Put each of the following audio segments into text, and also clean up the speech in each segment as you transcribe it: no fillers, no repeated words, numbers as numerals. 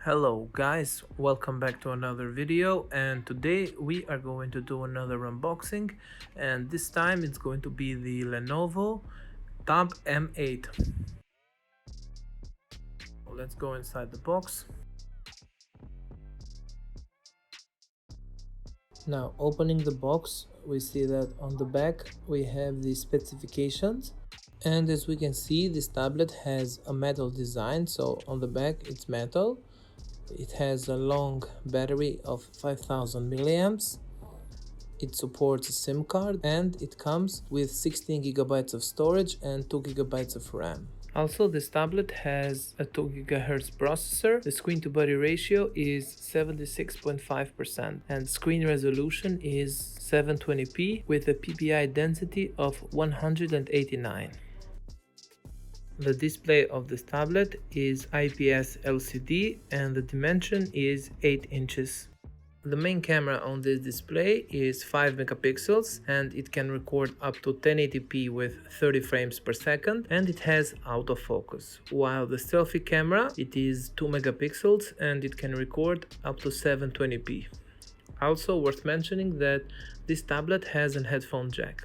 Hello guys, welcome back to another video, and today we are going to do another unboxing, and this time it's going to be the Lenovo Tab M8. Let's go inside the box. Now opening the box, we see that on the back we have the specifications, and as we can see, this tablet has a metal design, so on the back it's metal. It has a long battery of 5000 milliamps. It supports a SIM card and it comes with 16 gigabytes of storage and 2 gigabytes of RAM. Also, this tablet has a 2 GHz processor. The screen to body ratio is 76.5% and screen resolution is 720p with a PPI density of 189. The display of this tablet is IPS LCD and the dimension is 8 inches. The main camera on this display is 5 megapixels and it can record up to 1080p with 30 frames per second, and it has autofocus, while the selfie camera it is 2 megapixels and it can record up to 720p. Also worth mentioning that this tablet has a headphone jack.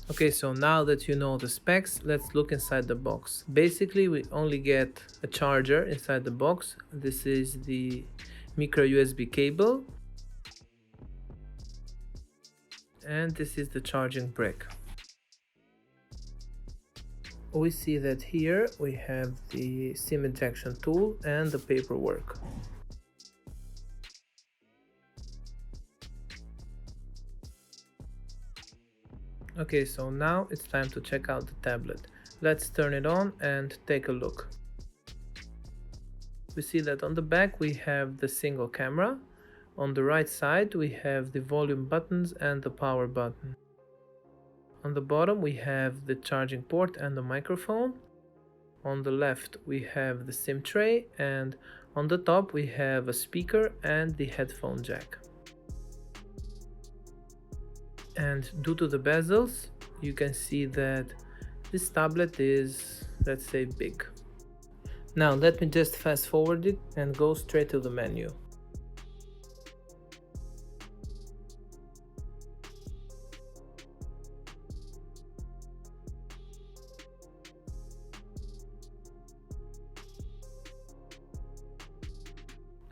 Okay, so now that you know the specs, let's look inside the box. Basically, we only get a charger inside the box. This is the micro USB cable. And this is the charging brick. We see that here we have the SIM injection tool and the paperwork. Okay, so now it's time to check out the tablet. Let's turn it on and take a look. We see that on the back we have the single camera. On the right side we have the volume buttons and the power button. On the bottom we have the charging port and the microphone. On the left we have the SIM tray, and on the top we have a speaker and the headphone jack. And due to the bezels, you can see that this tablet is, let's say, big. Now let me just fast forward it and go straight to the menu.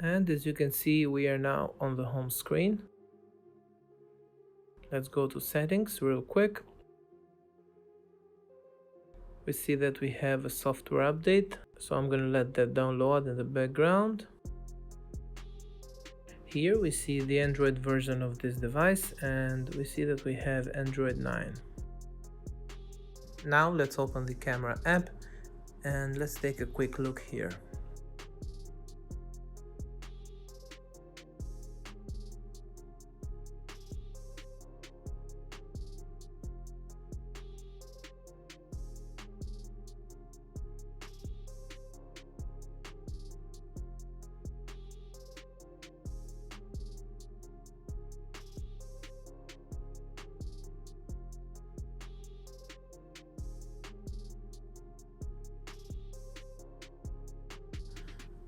And as you can see, we are now on the home screen. Let's go to settings real quick. We see that we have a software update, so I'm gonna let that download in the background. Here we see the Android version of this device, and we see that we have Android 9. Now let's open the camera app and let's take a quick look here.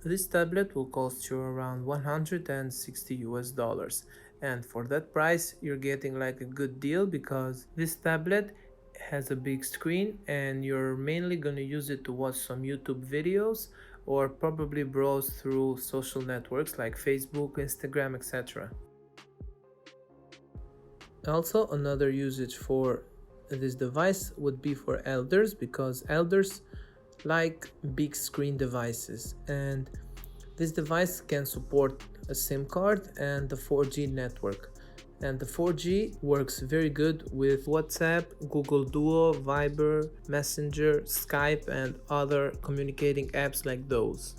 This tablet will cost you around 160 US dollars, and for that price you're getting like a good deal, because this tablet has a big screen and you're mainly gonna use it to watch some YouTube videos or probably browse through social networks like Facebook, Instagram, etc. Also, another usage for this device would be for elders, because elders like big screen devices, and this device can support a SIM card and the 4G network, and the 4G works very good with WhatsApp, Google Duo, Viber, Messenger, Skype and other communicating apps like those.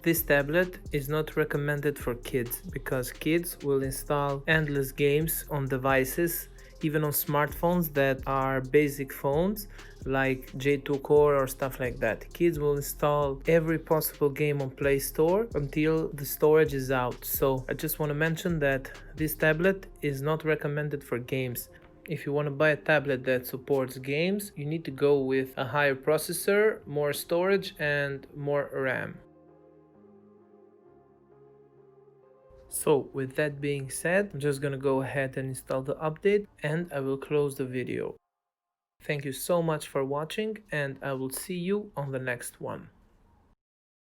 This tablet is not recommended for kids, because kids will install endless games on devices even on smartphones that are basic phones like J2 Core or stuff like that. Kids will install every possible game on Play Store until the storage is out. So I just want to mention that this tablet is not recommended for games. If you want to buy a tablet that supports games, you need to go with a higher processor, more storage, and more RAM. So with that being said, I'm just gonna go ahead and install the update and I will close the video. Thank you so much for watching and I will see you on the next one.